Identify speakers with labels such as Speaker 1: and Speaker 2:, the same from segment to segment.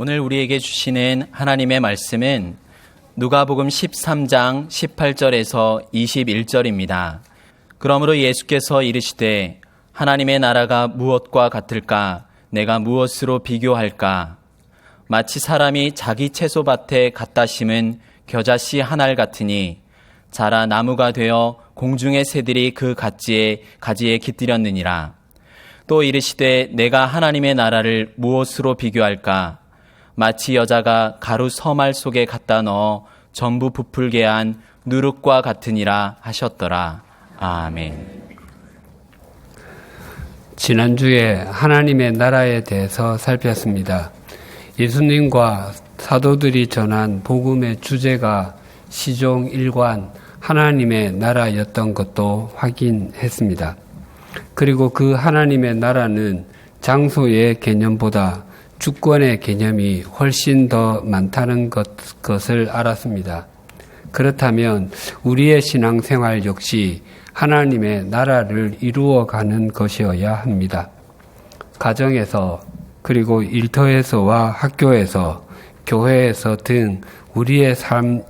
Speaker 1: 오늘 우리에게 주시는 하나님의 말씀은 누가복음 13장 18절에서 21절입니다. 그러므로 예수께서 이르시되 하나님의 나라가 무엇과 같을까? 내가 무엇으로 비교할까? 마치 사람이 자기 채소밭에 갖다 심은 겨자씨 한 알 같으니 자라 나무가 되어 공중의 새들이 그 가지에 깃들였느니라. 또 이르시되 내가 하나님의 나라를 무엇으로 비교할까? 마치 여자가 가루 서말 속에 갖다 넣어 전부 부풀게 한 누룩과 같으니라 하셨더라. 아멘.
Speaker 2: 지난주에 하나님의 나라에 대해서 살폈습니다. 예수님과 사도들이 전한 복음의 주제가 시종 일관 하나님의 나라였던 것도 확인했습니다. 그리고 그 하나님의 나라는 장소의 개념보다 주권의 개념이 훨씬 더 많다는 것을 알았습니다. 그렇다면 우리의 신앙생활 역시 하나님의 나라를 이루어가는 것이어야 합니다. 가정에서 그리고 일터에서와 학교에서 교회에서 등 우리의 삶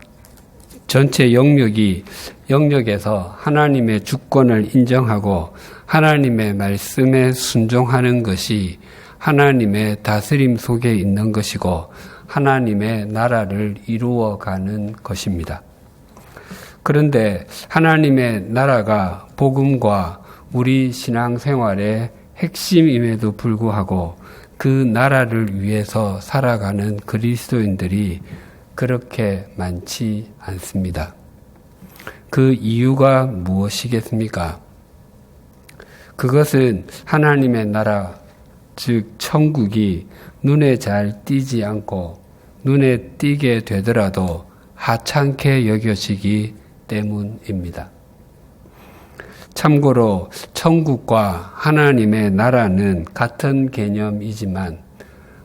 Speaker 2: 전체 영역에서 하나님의 주권을 인정하고 하나님의 말씀에 순종하는 것이 하나님의 다스림 속에 있는 것이고 하나님의 나라를 이루어가는 것입니다. 그런데 하나님의 나라가 복음과 우리 신앙생활의 핵심임에도 불구하고 그 나라를 위해서 살아가는 그리스도인들이 그렇게 많지 않습니다. 그 이유가 무엇이겠습니까? 그것은 하나님의 나라, 즉 천국이 눈에 잘 띄지 않고 눈에 띄게 되더라도 하찮게 여겨지기 때문입니다. 참고로 천국과 하나님의 나라는 같은 개념이지만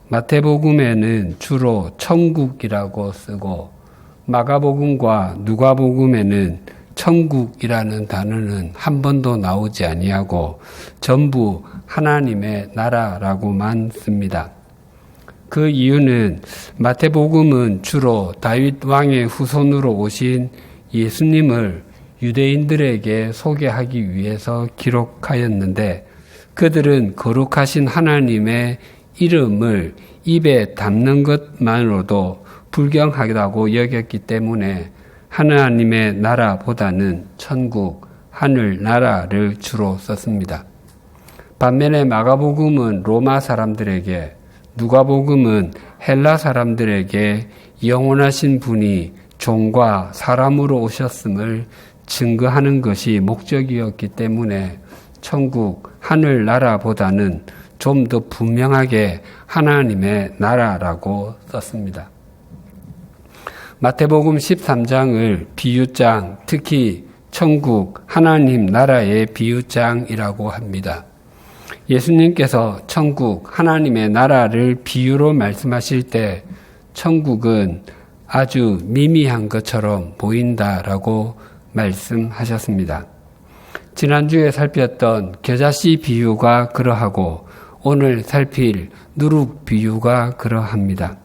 Speaker 2: 마태복음에는 주로 천국이라고 쓰고 마가복음과 누가복음에는 천국이라는 단어는 한 번도 나오지 아니하고 전부 하나님의 나라라고만 씁니다. 그 이유는 마태복음은 주로 다윗 왕의 후손으로 오신 예수님을 유대인들에게 소개하기 위해서 기록하였는데 그들은 거룩하신 하나님의 이름을 입에 담는 것만으로도 불경하다고 여겼기 때문에 하나님의 나라보다는 천국, 하늘 나라를 주로 썼습니다. 반면에 마가복음은 로마 사람들에게, 누가복음은 헬라 사람들에게 영원하신 분이 종과 사람으로 오셨음을 증거하는 것이 목적이었기 때문에 천국, 하늘 나라보다는 좀 더 분명하게 하나님의 나라라고 썼습니다. 마태복음 13장을 비유장, 특히 천국, 하나님 나라의 비유장이라고 합니다. 예수님께서 천국, 하나님의 나라를 비유로 말씀하실 때 천국은 아주 미미한 것처럼 보인다라고 말씀하셨습니다. 지난주에 살폈던 겨자씨 비유가 그러하고 오늘 살필 누룩 비유가 그러합니다.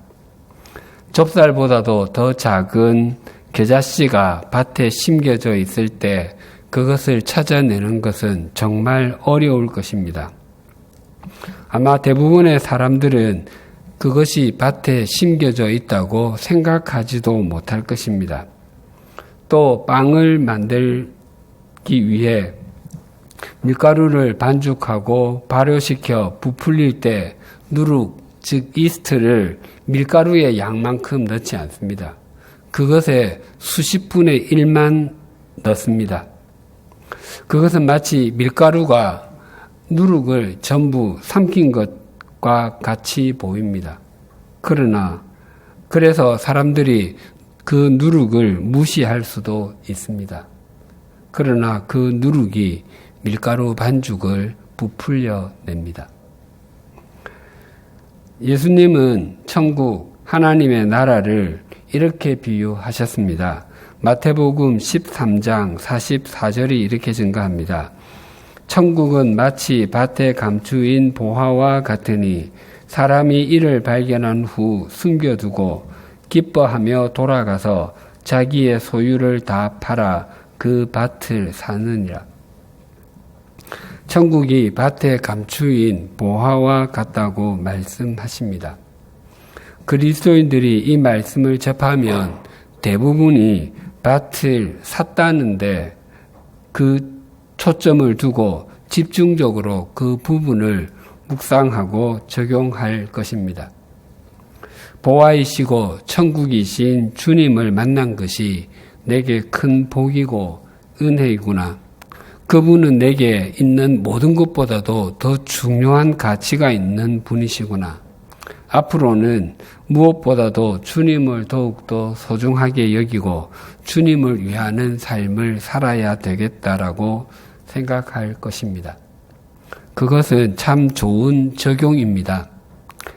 Speaker 2: 좁쌀보다도 더 작은 겨자씨가 밭에 심겨져 있을 때 그것을 찾아내는 것은 정말 어려울 것입니다. 아마 대부분의 사람들은 그것이 밭에 심겨져 있다고 생각하지도 못할 것입니다. 또 빵을 만들기 위해 밀가루를 반죽하고 발효시켜 부풀릴 때 누룩, 즉 이스트를 밀가루의 양만큼 넣지 않습니다. 그것에 수십 분의 1만 넣습니다. 그것은 마치 밀가루가 누룩을 전부 삼킨 것과 같이 보입니다. 그래서 사람들이 그 누룩을 무시할 수도 있습니다. 그러나 그 누룩이 밀가루 반죽을 부풀려 냅니다. 예수님은 천국, 하나님의 나라를 이렇게 비유하셨습니다. 마태복음 13장 44절이 이렇게 증가합니다. 천국은 마치 밭에 감추인 보화와 같으니 사람이 이를 발견한 후 숨겨두고 기뻐하며 돌아가서 자기의 소유를 다 팔아 그 밭을 사느니라. 천국이 밭의 감추인 보화와 같다고 말씀하십니다. 그리스도인들이 이 말씀을 접하면 대부분이 밭을 샀다는데 그 초점을 두고 집중적으로 그 부분을 묵상하고 적용할 것입니다. 보화이시고 천국이신 주님을 만난 것이 내게 큰 복이고 은혜이구나. 그분은 내게 있는 모든 것보다도 더 중요한 가치가 있는 분이시구나. 앞으로는 무엇보다도 주님을 더욱더 소중하게 여기고 주님을 위하는 삶을 살아야 되겠다라고 생각할 것입니다. 그것은 참 좋은 적용입니다.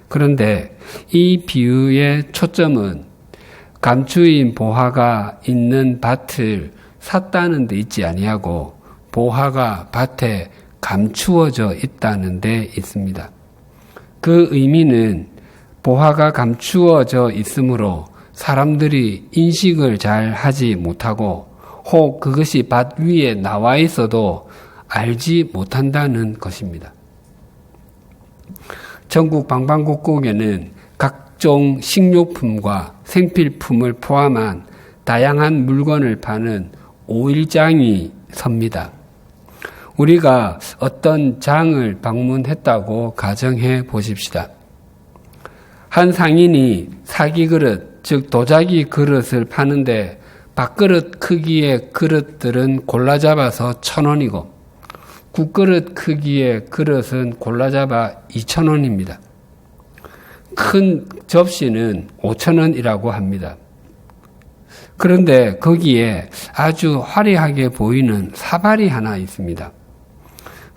Speaker 2: 그런데 이 비유의 초점은 감추인 보화가 있는 밭을 샀다는 데 있지 아니하고 보화가 밭에 감추어져 있다는 데 있습니다. 그 의미는 보화가 감추어져 있으므로 사람들이 인식을 잘 하지 못하고 혹 그것이 밭 위에 나와 있어도 알지 못한다는 것입니다. 전국 방방곡곡에는 각종 식료품과 생필품을 포함한 다양한 물건을 파는 오일장이 섭니다. 우리가 어떤 장을 방문했다고 가정해 보십시다. 한 상인이 사기 그릇, 즉 도자기 그릇을 파는데 밥그릇 크기의 그릇들은 골라 잡아서 1,000원이고 국그릇 크기의 그릇은 골라 잡아 2,000원입니다. 큰 접시는 5,000원이라고 합니다. 그런데 거기에 아주 화려하게 보이는 사발이 하나 있습니다.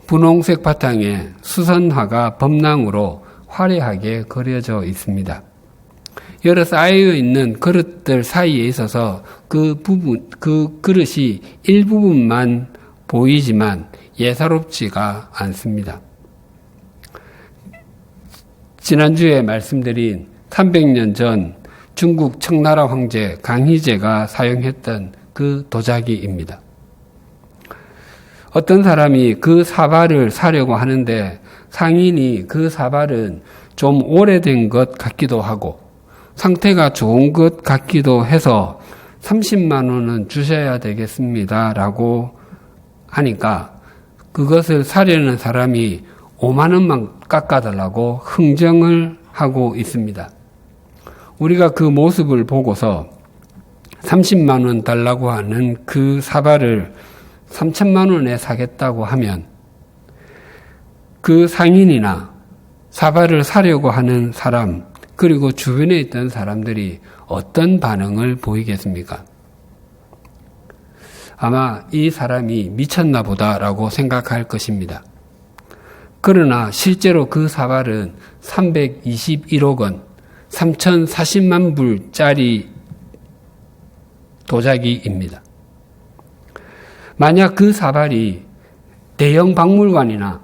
Speaker 2: 분홍색 바탕에 수선화가 범랑으로 화려하게 그려져 있습니다. 여러 쌓여 있는 그릇들 사이에 있어서 그 그릇이 일부분만 보이지만 예사롭지가 않습니다. 지난주에 말씀드린 300년 전 중국 청나라 황제 강희제가 사용했던 그 도자기입니다. 어떤 사람이 그 사발을 사려고 하는데 상인이 그 사발은 좀 오래된 것 같기도 하고 상태가 좋은 것 같기도 해서 30만 원은 주셔야 되겠습니다 라고 하니까 그것을 사려는 사람이 5만 원만 깎아달라고 흥정을 하고 있습니다. 우리가 그 모습을 보고서 30만 원 달라고 하는 그 사발을 3천만 원에 사겠다고 하면 그 상인이나 사발을 사려고 하는 사람 그리고 주변에 있던 사람들이 어떤 반응을 보이겠습니까? 아마 이 사람이 미쳤나 보다라고 생각할 것입니다. 그러나 실제로 그 사발은 321억 원, 3,040만 불짜리 도자기입니다. 만약 그 사발이 대형 박물관이나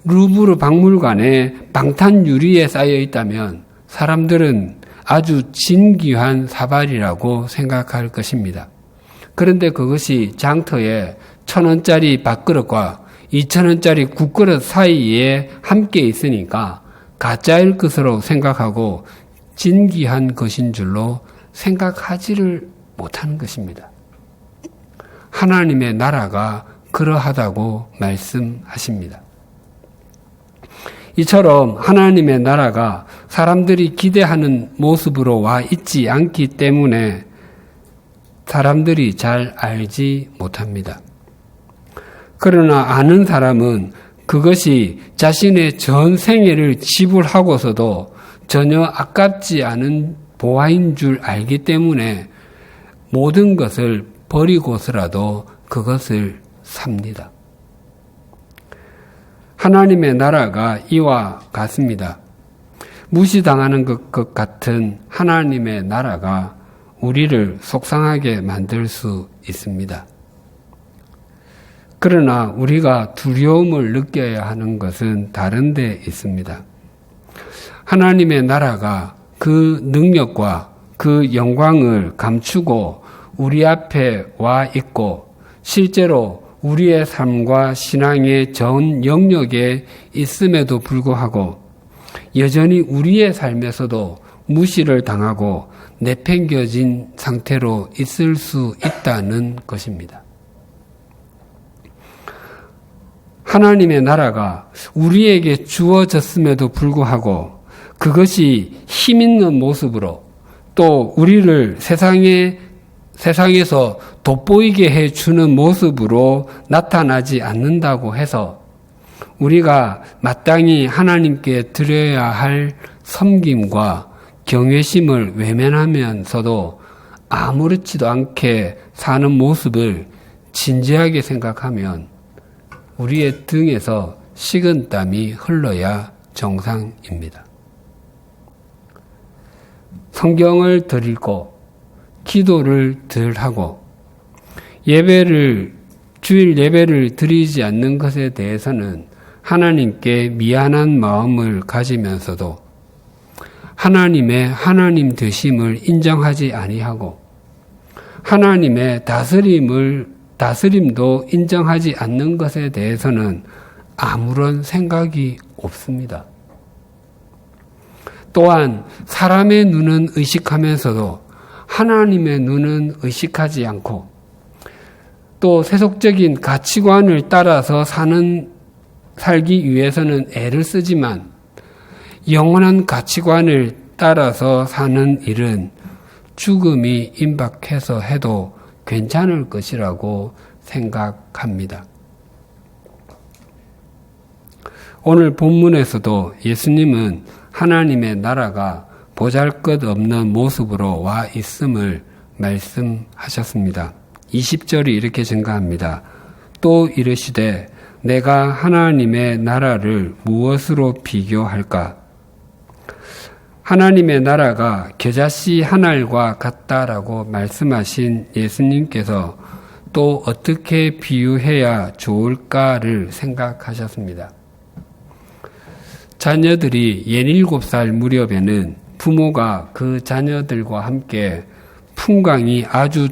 Speaker 2: 루브르 박물관에 방탄 유리에 쌓여 있다면 사람들은 아주 진귀한 사발이라고 생각할 것입니다. 그런데 그것이 장터에 1,000원짜리 밥그릇과 2,000원짜리 국그릇 사이에 함께 있으니까 가짜일 것으로 생각하고 진귀한 것인 줄로 생각하지를 못하는 것입니다. 하나님의 나라가 그러하다고 말씀하십니다. 이처럼 하나님의 나라가 사람들이 기대하는 모습으로 와 있지 않기 때문에 사람들이 잘 알지 못합니다. 그러나 아는 사람은 그것이 자신의 전 생애를 지불하고서도 전혀 아깝지 않은 보화인 줄 알기 때문에 모든 것을 버리고서라도 그것을 삽니다. 하나님의 나라가 이와 같습니다. 무시당하는 것 같은 하나님의 나라가 우리를 속상하게 만들 수 있습니다. 그러나 우리가 두려움을 느껴야 하는 것은 다른 데 있습니다. 하나님의 나라가 그 능력과 그 영광을 감추고 우리 앞에 와 있고 실제로 우리의 삶과 신앙의 전 영역에 있음에도 불구하고 여전히 우리의 삶에서도 무시를 당하고 내팽겨진 상태로 있을 수 있다는 것입니다. 하나님의 나라가 우리에게 주어졌음에도 불구하고 그것이 힘있는 모습으로 또 우리를 세상에서 돋보이게 해주는 모습으로 나타나지 않는다고 해서 우리가 마땅히 하나님께 드려야 할 섬김과 경외심을 외면하면서도 아무렇지도 않게 사는 모습을 진지하게 생각하면 우리의 등에서 식은땀이 흘러야 정상입니다. 성경을 덜 읽고 기도를 덜 하고 주일 예배를 드리지 않는 것에 대해서는 하나님께 미안한 마음을 가지면서도 하나님의 하나님 되심을 인정하지 아니하고 하나님의 다스림도 인정하지 않는 것에 대해서는 아무런 생각이 없습니다. 또한 사람의 눈은 의식하면서도 하나님의 눈은 의식하지 않고 또 세속적인 가치관을 따라서 살기 위해서는 애를 쓰지만 영원한 가치관을 따라서 사는 일은 죽음이 임박해서 해도 괜찮을 것이라고 생각합니다. 오늘 본문에서도 예수님은 하나님의 나라가 보잘것없는 모습으로 와 있음을 말씀하셨습니다. 20절이 이렇게 증가합니다. 또 이르시되 내가 하나님의 나라를 무엇으로 비교할까? 하나님의 나라가 겨자씨 한 알과 같다라고 말씀하신 예수님께서 또 어떻게 비유해야 좋을까를 생각하셨습니다. 자녀들이 17살 무렵에는 부모가 그 자녀들과 함께 풍광이 아주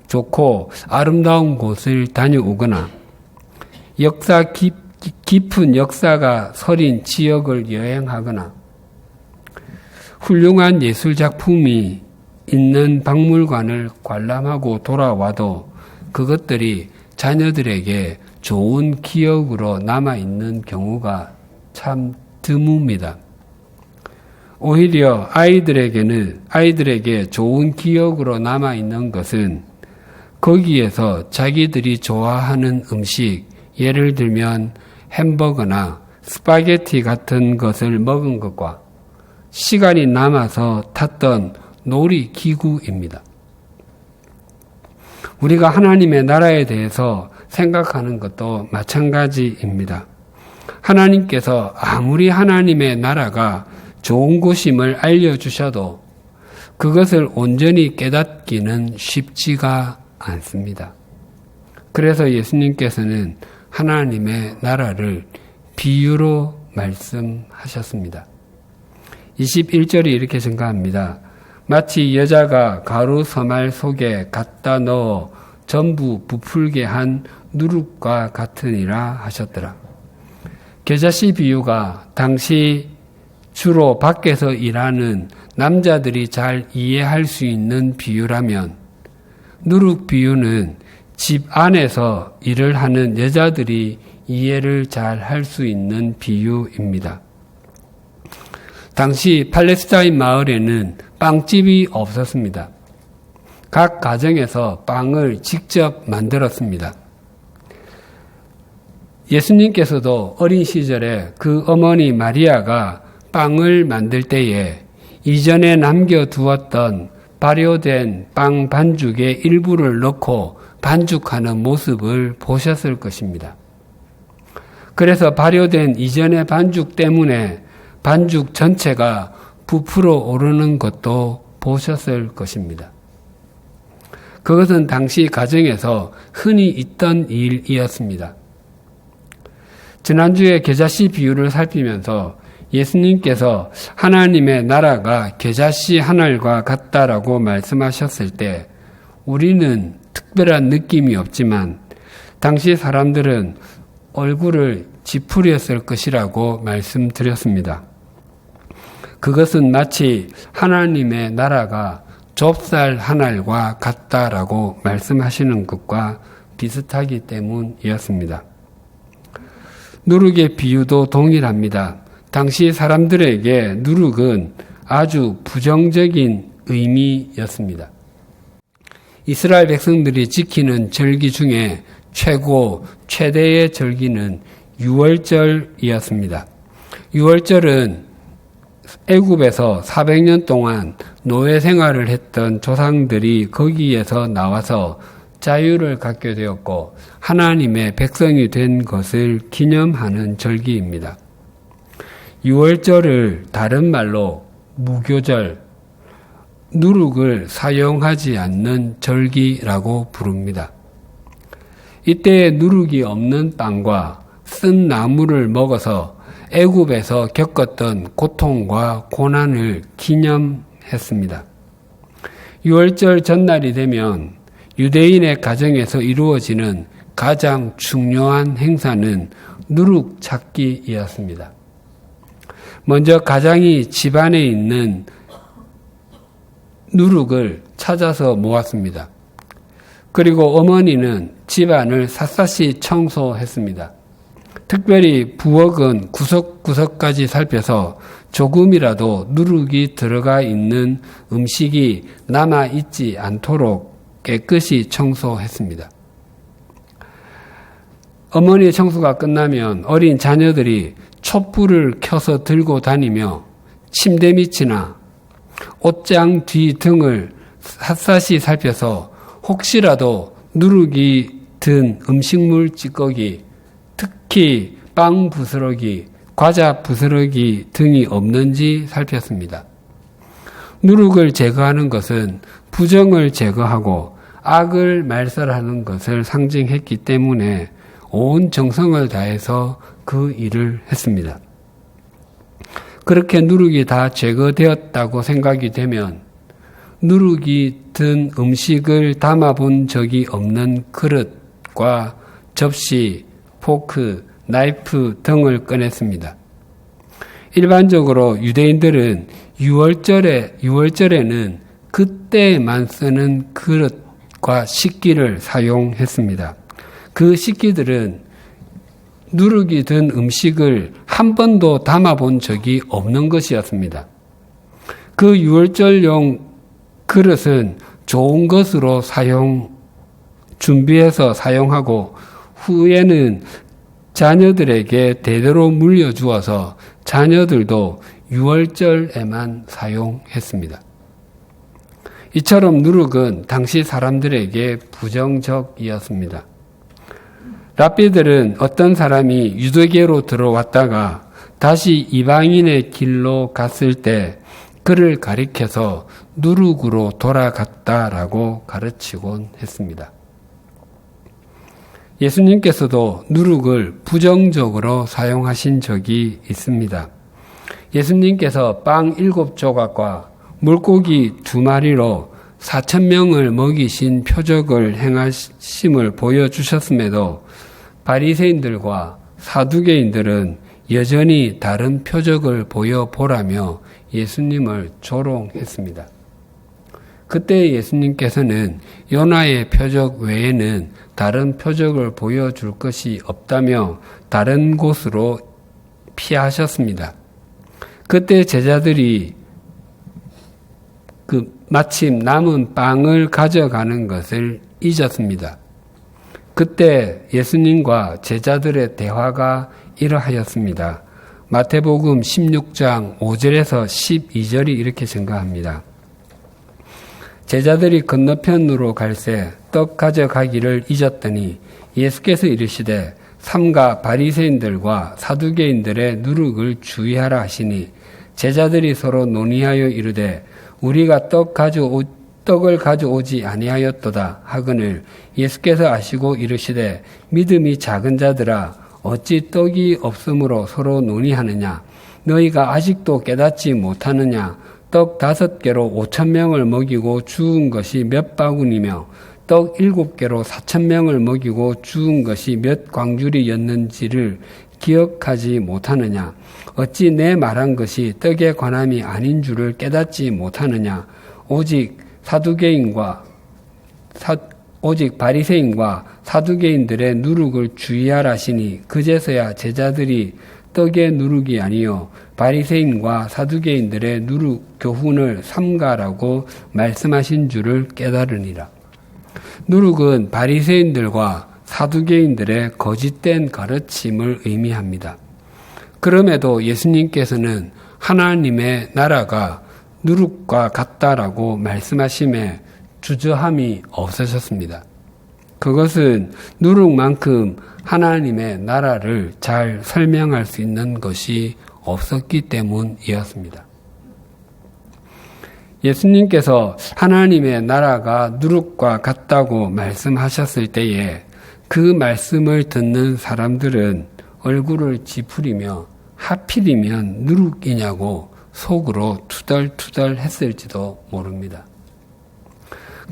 Speaker 2: 좋고 아름다운 곳을 다녀오거나 깊은 역사가 서린 지역을 여행하거나 훌륭한 예술작품이 있는 박물관을 관람하고 돌아와도 그것들이 자녀들에게 좋은 기억으로 남아있는 경우가 참 드뭅니다. 오히려 아이들에게 좋은 기억으로 남아있는 것은 거기에서 자기들이 좋아하는 음식, 예를 들면 햄버거나 스파게티 같은 것을 먹은 것과 시간이 남아서 탔던 놀이기구입니다. 우리가 하나님의 나라에 대해서 생각하는 것도 마찬가지입니다. 하나님께서 아무리 하나님의 나라가 좋은 곳임을 알려주셔도 그것을 온전히 깨닫기는 쉽지가 않습니다. 그래서 예수님께서는 하나님의 나라를 비유로 말씀하셨습니다. 21절이 이렇게 증가합니다. 마치 여자가 가루 서말 속에 갖다 넣어 전부 부풀게 한 누룩과 같으니라 하셨더라. 겨자씨 비유가 당시 주로 밖에서 일하는 남자들이 잘 이해할 수 있는 비유라면 누룩 비유는 집 안에서 일을 하는 여자들이 이해를 잘 할 수 있는 비유입니다. 당시 팔레스타인 마을에는 빵집이 없었습니다. 각 가정에서 빵을 직접 만들었습니다. 예수님께서도 어린 시절에 그 어머니 마리아가 빵을 만들 때에 이전에 남겨두었던 발효된 빵 반죽의 일부를 넣고 반죽하는 모습을 보셨을 것입니다. 그래서 발효된 이전의 반죽 때문에 반죽 전체가 부풀어 오르는 것도 보셨을 것입니다. 그것은 당시 가정에서 흔히 있던 일이었습니다. 지난주에 겨자씨 비유를 살피면서 예수님께서 하나님의 나라가 겨자씨 한 알과 같다라고 말씀하셨을 때 우리는 특별한 느낌이 없지만 당시 사람들은 얼굴을 찌푸렸을 것이라고 말씀드렸습니다. 그것은 마치 하나님의 나라가 좁쌀 한 알과 같다라고 말씀하시는 것과 비슷하기 때문이었습니다. 누룩의 비유도 동일합니다. 당시 사람들에게 누룩은 아주 부정적인 의미였습니다. 이스라엘 백성들이 지키는 절기 중에 최대의 절기는 유월절이었습니다. 유월절은 애굽에서 400년 동안 노예 생활을 했던 조상들이 거기에서 나와서 자유를 갖게 되었고 하나님의 백성이 된 것을 기념하는 절기입니다. 유월절을 다른 말로 무교절, 누룩을 사용하지 않는 절기라고 부릅니다. 이때 누룩이 없는 빵과 쓴 나물을 먹어서 애굽에서 겪었던 고통과 고난을 기념했습니다. 유월절 전날이 되면 유대인의 가정에서 이루어지는 가장 중요한 행사는 누룩 찾기이었습니다. 먼저 가장이 집안에 있는 누룩을 찾아서 모았습니다. 그리고 어머니는 집안을 샅샅이 청소했습니다. 특별히 부엌은 구석구석까지 살펴서 조금이라도 누룩이 들어가 있는 음식이 남아있지 않도록 깨끗이 청소했습니다. 어머니의 청소가 끝나면 어린 자녀들이 촛불을 켜서 들고 다니며 침대 밑이나 옷장 뒤 등을 샅샅이 살펴서 혹시라도 누룩이 든 음식물 찌꺼기, 특히 빵 부스러기, 과자 부스러기 등이 없는지 살폈습니다. 누룩을 제거하는 것은 부정을 제거하고 악을 말살하는 것을 상징했기 때문에 온 정성을 다해서 그 일을 했습니다. 그렇게 누룩이 다 제거되었다고 생각이 되면 누룩이 든 음식을 담아본 적이 없는 그릇과 접시, 포크, 나이프 등을 꺼냈습니다. 일반적으로 유대인들은 유월절에는 그때만 쓰는 그릇과 식기를 사용했습니다. 그 식기들은 누룩이 든 음식을 한 번도 담아본 적이 없는 것이었습니다. 그 유월절용 그릇은 좋은 것으로 준비해서 사용하고 후에는 자녀들에게 대대로 물려주어서 자녀들도 유월절에만 사용했습니다. 이처럼 누룩은 당시 사람들에게 부정적이었습니다. 랍비들은 어떤 사람이 유대교로 들어왔다가 다시 이방인의 길로 갔을 때 그를 가리켜서 누룩으로 돌아갔다라고 가르치곤 했습니다. 예수님께서도 누룩을 부정적으로 사용하신 적이 있습니다. 예수님께서 빵 7조각과 물고기 2마리로 4,000명을 먹이신 표적을 행하심을 보여주셨음에도 바리새인들과 사두개인들은 여전히 다른 표적을 보여보라며 예수님을 조롱했습니다. 그때 예수님께서는 요나의 표적 외에는 다른 표적을 보여줄 것이 없다며 다른 곳으로 피하셨습니다. 그때 제자들이 마침 남은 빵을 가져가는 것을 잊었습니다. 그때 예수님과 제자들의 대화가 이러하였습니다. 마태복음 16장 5절에서 12절이 이렇게 증가합니다. 제자들이 건너편으로 갈새 떡 가져가기를 잊었더니 예수께서 이르시되 삼가 바리새인들과 사두개인들의 누룩을 주의하라 하시니 제자들이 서로 논의하여 이르되 우리가 떡을 가져오지 아니하였도다 하거늘 예수께서 아시고 이르시되 믿음이 작은 자들아 어찌 떡이 없으므로 서로 논의하느냐 너희가 아직도 깨닫지 못하느냐? 떡 5개로 5,000명을 먹이고 죽은 것이 몇 바구니며 떡 7개로 4,000명을 먹이고 죽은 것이 몇 광주리였는지를 기억하지 못하느냐? 어찌 내 말한 것이 떡에 관함이 아닌 줄을 깨닫지 못하느냐? 오직 바리새인과 사두개인들의 누룩을 주의하라시니 그제서야 제자들이 떡의 누룩이 아니요 바리새인과 사두개인들의 누룩 교훈을 삼가라고 말씀하신 줄을 깨달으니라. 누룩은 바리새인들과 사두개인들의 거짓된 가르침을 의미합니다. 그럼에도 예수님께서는 하나님의 나라가 누룩과 같다라고 말씀하심에 주저함이 없으셨습니다. 그것은 누룩만큼 하나님의 나라를 잘 설명할 수 있는 것이 없었기 때문이었습니다. 예수님께서 하나님의 나라가 누룩과 같다고 말씀하셨을 때에 그 말씀을 듣는 사람들은 얼굴을 찌푸리며 하필이면 누룩이냐고 속으로 투덜투덜 했을지도 모릅니다.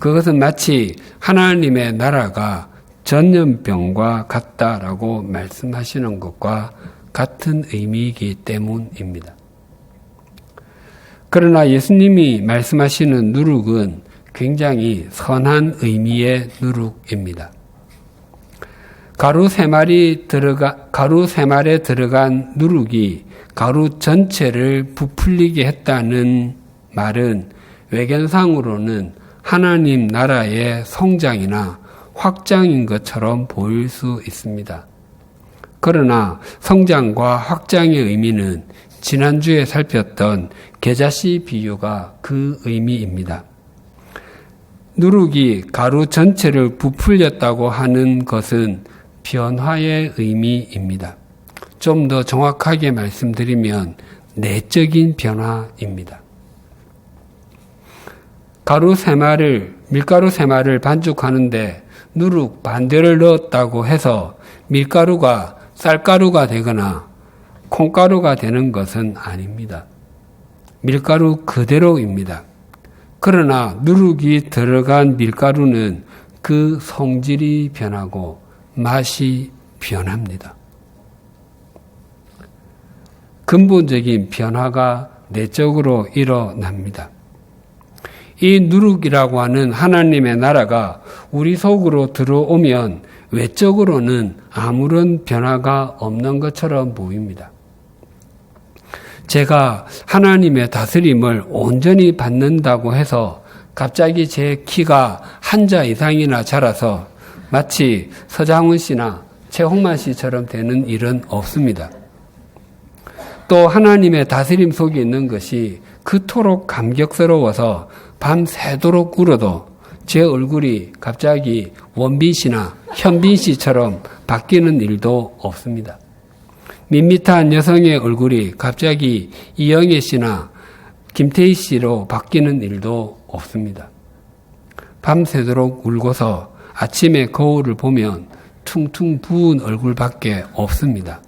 Speaker 2: 그것은 마치 하나님의 나라가 전염병과 같다라고 말씀하시는 것과 같은 의미이기 때문입니다. 그러나 예수님이 말씀하시는 누룩은 굉장히 선한 의미의 누룩입니다. 가루 3말에 들어간 누룩이 가루 전체를 부풀리게 했다는 말은 외견상으로는 하나님 나라의 성장이나 확장인 것처럼 보일 수 있습니다. 그러나 성장과 확장의 의미는 지난주에 살폈던 겨자씨 비유가 그 의미입니다. 누룩이 가루 전체를 부풀렸다고 하는 것은 변화의 의미입니다. 좀 더 정확하게 말씀드리면 내적인 변화입니다. 밀가루 3말을 반죽하는데 누룩 반대를 넣었다고 해서 밀가루가 쌀가루가 되거나 콩가루가 되는 것은 아닙니다. 밀가루 그대로입니다. 그러나 누룩이 들어간 밀가루는 그 성질이 변하고 맛이 변합니다. 근본적인 변화가 내적으로 일어납니다. 이 누룩이라고 하는 하나님의 나라가 우리 속으로 들어오면 외적으로는 아무런 변화가 없는 것처럼 보입니다. 제가 하나님의 다스림을 온전히 받는다고 해서 갑자기 제 키가 1자 이상이나 자라서 마치 서장훈 씨나 최홍만 씨처럼 되는 일은 없습니다. 또 하나님의 다스림 속에 있는 것이 그토록 감격스러워서 밤새도록 울어도 제 얼굴이 갑자기 원빈 씨나 현빈 씨처럼 바뀌는 일도 없습니다. 밋밋한 여성의 얼굴이 갑자기 이영애 씨나 김태희 씨로 바뀌는 일도 없습니다. 밤새도록 울고서 아침에 거울을 보면 퉁퉁 부은 얼굴밖에 없습니다.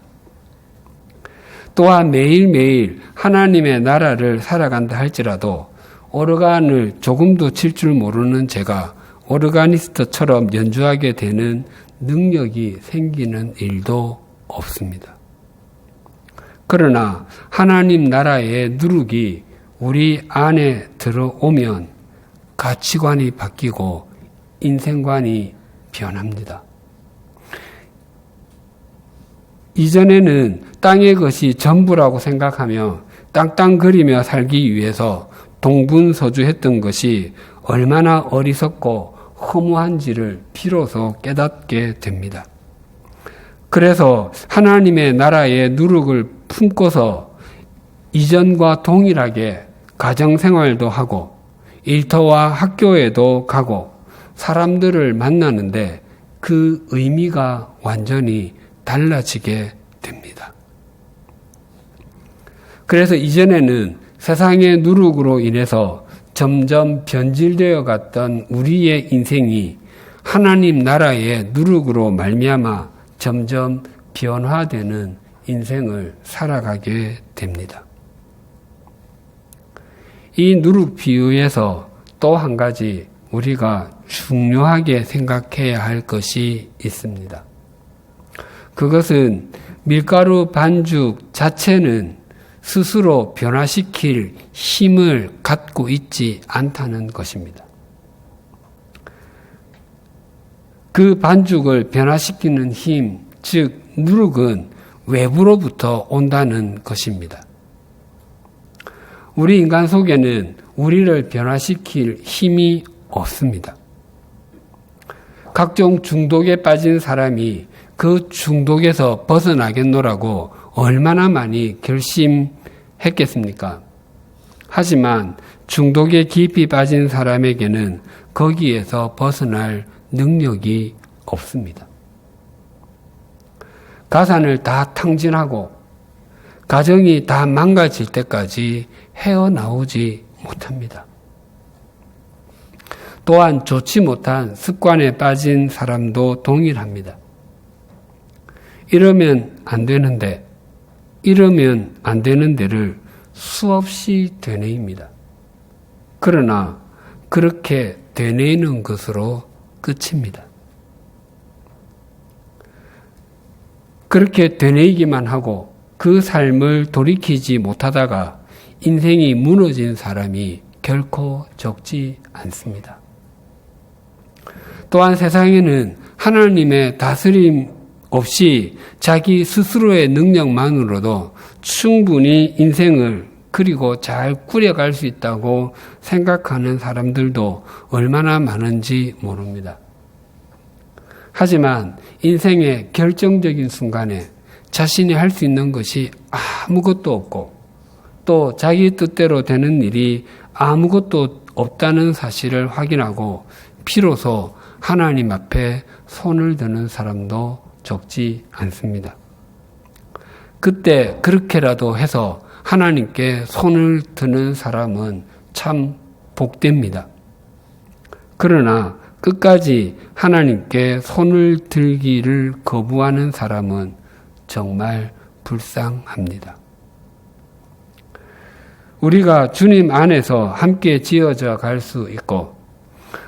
Speaker 2: 또한 매일매일 하나님의 나라를 살아간다 할지라도 오르간을 조금도 칠 줄 모르는 제가 오르가니스트처럼 연주하게 되는 능력이 생기는 일도 없습니다. 그러나 하나님 나라의 누룩이 우리 안에 들어오면 가치관이 바뀌고 인생관이 변합니다. 이전에는 땅의 것이 전부라고 생각하며 땅땅거리며 살기 위해서 동분서주했던 것이 얼마나 어리석고 허무한지를 비로소 깨닫게 됩니다. 그래서 하나님의 나라의 누룩을 품고서 이전과 동일하게 가정생활도 하고 일터와 학교에도 가고 사람들을 만나는데 그 의미가 완전히 달라지게 됩니다. 그래서 이전에는 세상의 누룩으로 인해서 점점 변질되어 갔던 우리의 인생이 하나님 나라의 누룩으로 말미암아 점점 변화되는 인생을 살아가게 됩니다. 이 누룩 비유에서 또 한 가지 우리가 중요하게 생각해야 할 것이 있습니다. 그것은 밀가루 반죽 자체는 스스로 변화시킬 힘을 갖고 있지 않다는 것입니다. 그 반죽을 변화시키는 힘, 즉 누룩은 외부로부터 온다는 것입니다. 우리 인간 속에는 우리를 변화시킬 힘이 없습니다. 각종 중독에 빠진 사람이 그 중독에서 벗어나겠노라고 얼마나 많이 결심했겠습니까? 하지만 중독에 깊이 빠진 사람에게는 거기에서 벗어날 능력이 없습니다. 가산을 다 탕진하고 가정이 다 망가질 때까지 헤어나오지 못합니다. 또한 좋지 못한 습관에 빠진 사람도 동일합니다. 이러면 안 되는데, 이러면 안 되는 데를 수없이 되뇌입니다. 그러나 그렇게 되뇌이는 것으로 끝입니다. 그렇게 되뇌이기만 하고 그 삶을 돌이키지 못하다가 인생이 무너진 사람이 결코 적지 않습니다. 또한 세상에는 하나님의 다스림 없이 자기 스스로의 능력만으로도 충분히 인생을 그리고 잘 꾸려갈 수 있다고 생각하는 사람들도 얼마나 많은지 모릅니다. 하지만 인생의 결정적인 순간에 자신이 할 수 있는 것이 아무것도 없고 또 자기 뜻대로 되는 일이 아무것도 없다는 사실을 확인하고 비로소 하나님 앞에 손을 드는 사람도 적지 않습니다. 그때 그렇게라도 해서 하나님께 손을 드는 사람은 참 복됩니다. 그러나 끝까지 하나님께 손을 들기를 거부하는 사람은 정말 불쌍합니다. 우리가 주님 안에서 함께 지어져 갈 수 있고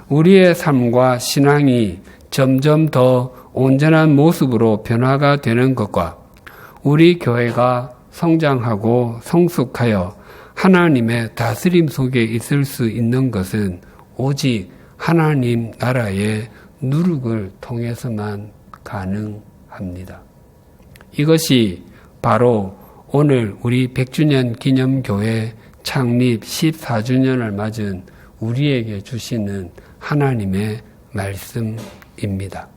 Speaker 2: 우리의 삶과 신앙이 점점 더 온전한 모습으로 변화가 되는 것과 우리 교회가 성장하고 성숙하여 하나님의 다스림 속에 있을 수 있는 것은 오직 하나님 나라의 누룩을 통해서만 가능합니다. 이것이 바로 오늘 우리 100주년 기념교회 창립 14주년을 맞은 우리에게 주시는 하나님의 말씀입니다.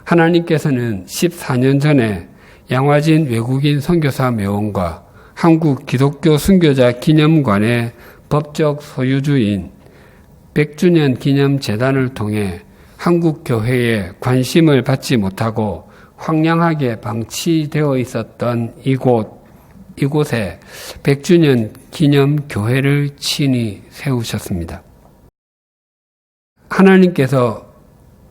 Speaker 2: 하나님께서는 14년 전에 양화진 외국인 선교사 묘원과 한국 기독교 순교자 기념관의 법적 소유주인 100주년 기념재단을 통해 한국 교회에 관심을 받지 못하고 황량하게 방치되어 있었던 이곳에 100주년 기념교회를 친히 세우셨습니다. 하나님께서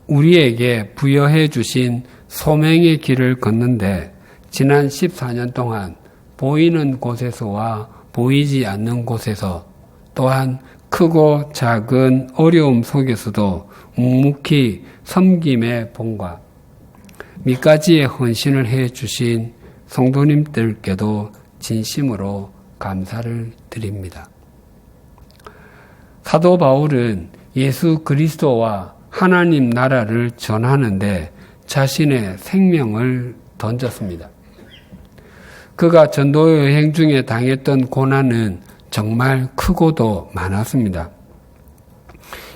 Speaker 2: 우리에게 부여해 주신 소명의 길을 걷는데 지난 14년 동안 보이는 곳에서와 보이지 않는 곳에서 또한 크고 작은 어려움 속에서도 묵묵히 섬김의 본과 밑가지의 헌신을 해 주신 성도님들께도 진심으로 감사를 드립니다. 사도 바울은 예수 그리스도와 하나님 나라를 전하는데 자신의 생명을 던졌습니다. 그가 전도 여행 중에 당했던 고난은 정말 크고도 많았습니다.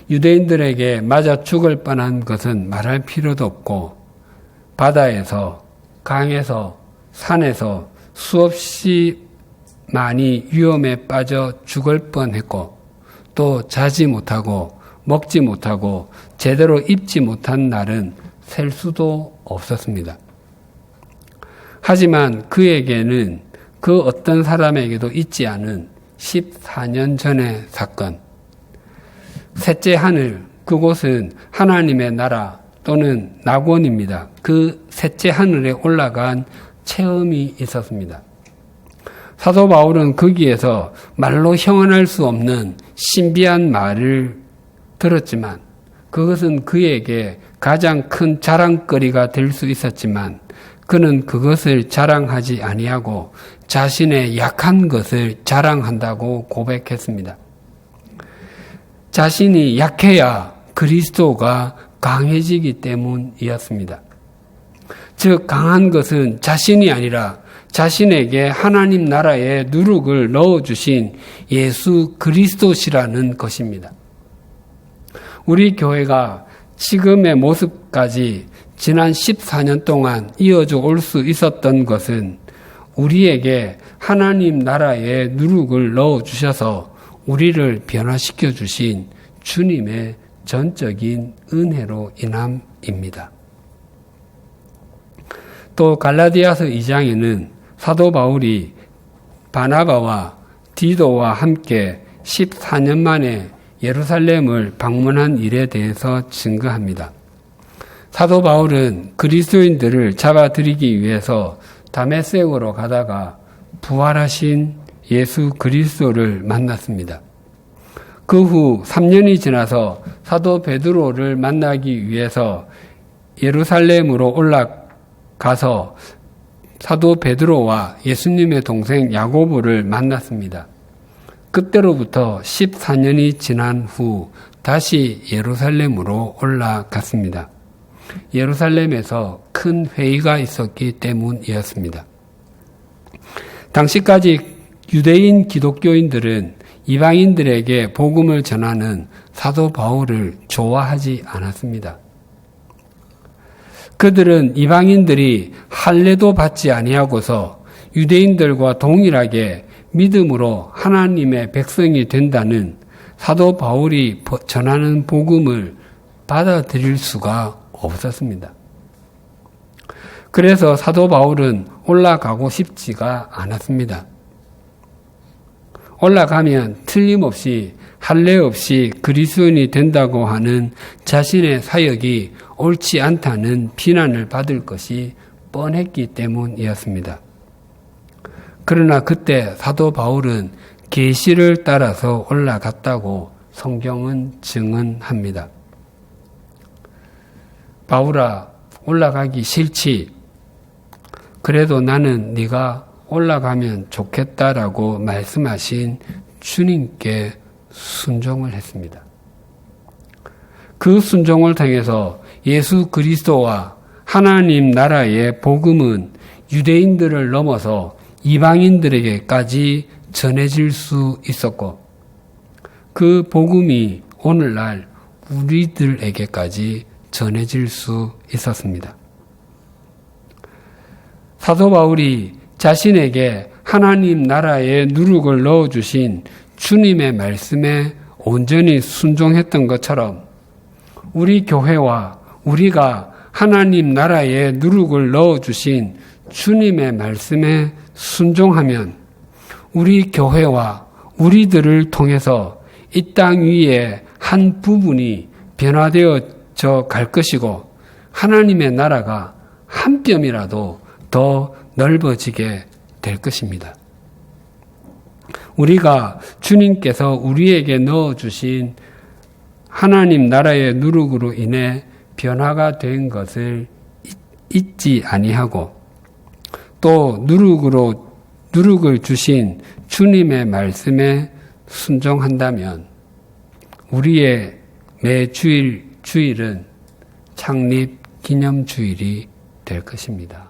Speaker 2: 유대인들에게 맞아 죽을 뻔한 것은 말할 필요도 없고 바다에서, 강에서, 산에서 수없이 많이 위험에 빠져 죽을 뻔했고 또 자지 못하고 먹지 못하고 제대로 입지 못한 날은 셀 수도 없었습니다. 하지만 그에게는 그 어떤 사람에게도 있지 않은 14년 전의 사건, 셋째 하늘, 그곳은 하나님의 나라 또는 낙원입니다. 그 셋째 하늘에 올라간 체험이 있었습니다. 사도 바울은 거기에서 말로 형언할 수 없는 신비한 말을 들었지만 그것은 그에게 가장 큰 자랑거리가 될 수 있었지만 그는 그것을 자랑하지 아니하고 자신의 약한 것을 자랑한다고 고백했습니다. 자신이 약해야 그리스도가 강해지기 때문이었습니다. 즉 강한 것은 자신이 아니라 자신에게 하나님 나라의 누룩을 넣어주신 예수 그리스도시라는 것입니다. 우리 교회가 지금의 모습까지 지난 14년 동안 이어져 올 수 있었던 것은 우리에게 하나님 나라의 누룩을 넣어주셔서 우리를 변화시켜 주신 주님의 전적인 은혜로 인함입니다. 또 갈라디아서 2장에는 사도 바울이 바나바와 디도와 함께 14년 만에 예루살렘을 방문한 일에 대해서 증거합니다. 사도 바울은 그리스도인들을 잡아들이기 위해서 다메섹으로 가다가 부활하신 예수 그리스도를 만났습니다. 그 후 3년이 지나서 사도 베드로를 만나기 위해서 예루살렘으로 올라가서 사도 베드로와 예수님의 동생 야고보를 만났습니다. 그때로부터 14년이 지난 후 다시 예루살렘으로 올라갔습니다. 예루살렘에서 큰 회의가 있었기 때문이었습니다. 당시까지 유대인 기독교인들은 이방인들에게 복음을 전하는 사도 바울을 좋아하지 않았습니다. 그들은 이방인들이 할례도 받지 아니하고서 유대인들과 동일하게 믿음으로 하나님의 백성이 된다는 사도 바울이 전하는 복음을 받아들일 수가 없었습니다. 그래서 사도 바울은 올라가고 싶지가 않았습니다. 올라가면 틀림없이 할례 없이 그리스도인이 된다고 하는 자신의 사역이 옳지 않다는 비난을 받을 것이 뻔했기 때문이었습니다. 그러나 그때 사도 바울은 계시를 따라서 올라갔다고 성경은 증언합니다. 바울아, 올라가기 싫지. 그래도 나는 네가 올라가면 좋겠다라고 말씀하신 주님께 순종을 했습니다. 그 순종을 통해서 예수 그리스도와 하나님 나라의 복음은 유대인들을 넘어서 이방인들에게까지 전해질 수 있었고 그 복음이 오늘날 우리들에게까지 전해질 수 있었습니다. 사도 바울이 자신에게 하나님 나라의 누룩을 넣어주신 주님의 말씀에 온전히 순종했던 것처럼 우리 교회와 우리가 하나님 나라의 누룩을 넣어주신 주님의 말씀에 순종하면 우리 교회와 우리들을 통해서 이 땅 위에 한 부분이 변화되어져 갈 것이고 하나님의 나라가 한 뼘이라도 더 넓어지게 될 것입니다. 우리가 주님께서 우리에게 넣어주신 하나님 나라의 누룩으로 인해 변화가 된 것을 잊지 아니하고 또 누룩을 주신 주님의 말씀에 순종한다면 우리의 매 주일은 창립 기념주일이 될 것입니다.